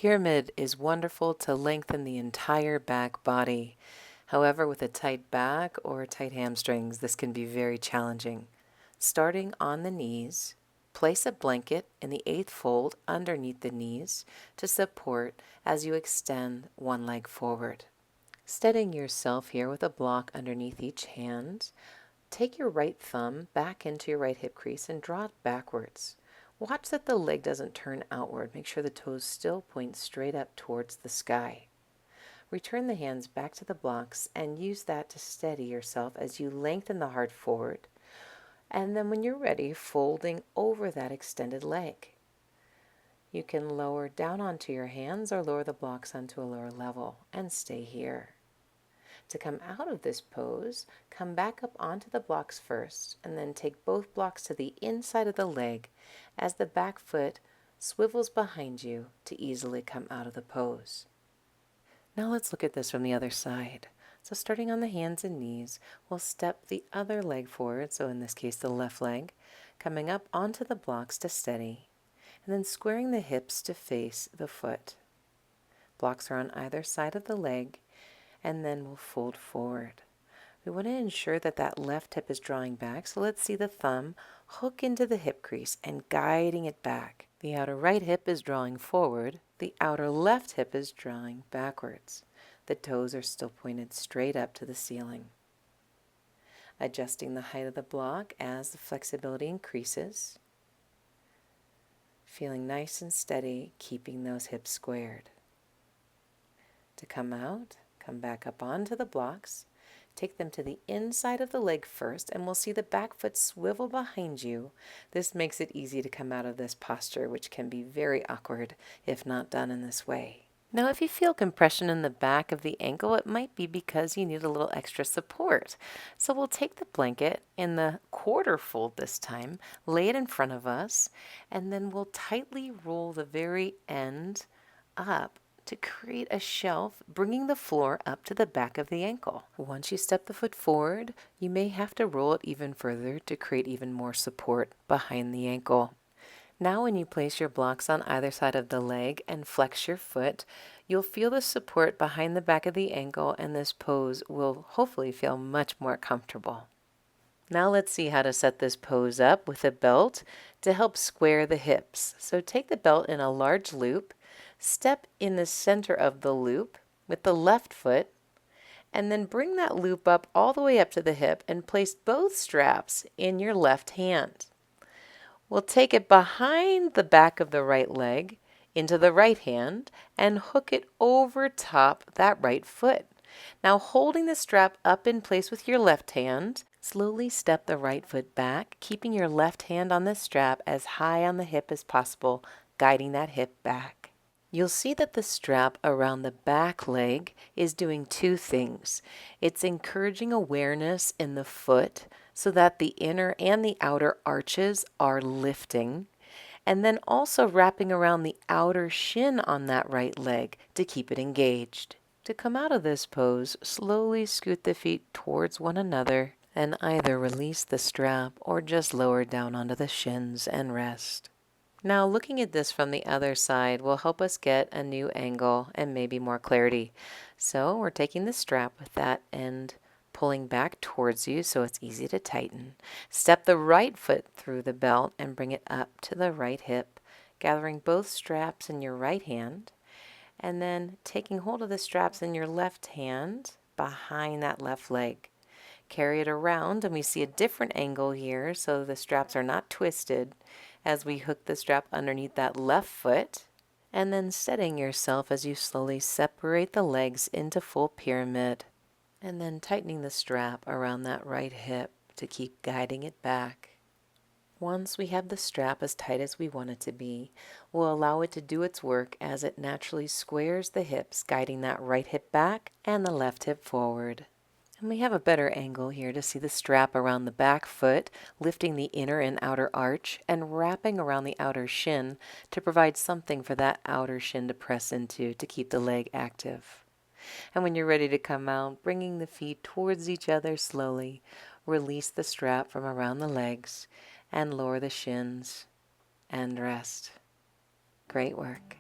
pyramid is wonderful to lengthen the entire back body. However, with a tight back or tight hamstrings, this can be very challenging. Starting on the knees, place a blanket in the 8th fold underneath the knees to support as you extend one leg forward. Steadying yourself here with a block underneath each hand, take your right thumb back into your right hip crease and draw it backwards. Watch that the leg doesn't turn outward. Make sure the toes still point straight up towards the sky. Return the hands back to the blocks and use that to steady yourself as you lengthen the heart forward. And then when you're ready, folding over that extended leg. You can lower down onto your hands or lower the blocks onto a lower level and stay here. To come out of this pose, come back up onto the blocks first and then take both blocks to the inside of the leg as the back foot swivels behind you to easily come out of the pose. Now let's look at this from the other side. So starting on the hands and knees, we'll step the other leg forward, so in this case the left leg, coming up onto the blocks to steady, and then squaring the hips to face the foot. Blocks are on either side of the leg, and then we'll fold forward. We want to ensure that that left hip is drawing back, so let's see the thumb hook into the hip crease and guiding it back. The outer right hip is drawing forward, the outer left hip is drawing backwards. The toes are still pointed straight up to the ceiling. Adjusting the height of the block as the flexibility increases. Feeling nice and steady, keeping those hips squared. To come out, come back up onto the blocks, take them to the inside of the leg first, and we'll see the back foot swivel behind you. This makes it easy to come out of this posture, which can be very awkward if not done in this way. Now, if you feel compression in the back of the ankle, it might be because you need a little extra support. So we'll take the blanket in the quarter fold this time, lay it in front of us, and then we'll tightly roll the very end up to create a shelf, bringing the floor up to the back of the ankle. Once you step the foot forward, you may have to roll it even further to create even more support behind the ankle. Now when you place your blocks on either side of the leg and flex your foot, you'll feel the support behind the back of the ankle, and this pose will hopefully feel much more comfortable. Now let's see how to set this pose up with a belt to help square the hips. So take the belt in a large loop, step in the center of the loop with the left foot, and then bring that loop up all the way up to the hip and place both straps in your left hand. We'll take it behind the back of the right leg into the right hand and hook it over top that right foot. Now holding the strap up in place with your left hand, slowly step the right foot back, keeping your left hand on the strap as high on the hip as possible, guiding that hip back. You'll see that the strap around the back leg is doing two things. It's encouraging awareness in the foot so that the inner and the outer arches are lifting, and then also wrapping around the outer shin on that right leg to keep it engaged. To come out of this pose, slowly scoot the feet towards one another and either release the strap or just lower down onto the shins and rest. Now looking at this from the other side will help us get a new angle and maybe more clarity. So we're taking the strap with that end pulling back towards you so it's easy to tighten. Step the right foot through the belt and bring it up to the right hip, gathering both straps in your right hand, and then taking hold of the straps in your left hand behind that left leg. Carry it around, and we see a different angle here so the straps are not twisted as we hook the strap underneath that left foot, and then setting yourself as you slowly separate the legs into full pyramid, and then tightening the strap around that right hip to keep guiding it back. Once we have the strap as tight as we want it to be, we'll allow it to do its work as it naturally squares the hips, guiding that right hip back and the left hip forward. And we have a better angle here to see the strap around the back foot, lifting the inner and outer arch and wrapping around the outer shin to provide something for that outer shin to press into to keep the leg active. And when you're ready to come out, bringing the feet towards each other slowly, release the strap from around the legs and lower the shins and rest. Great work.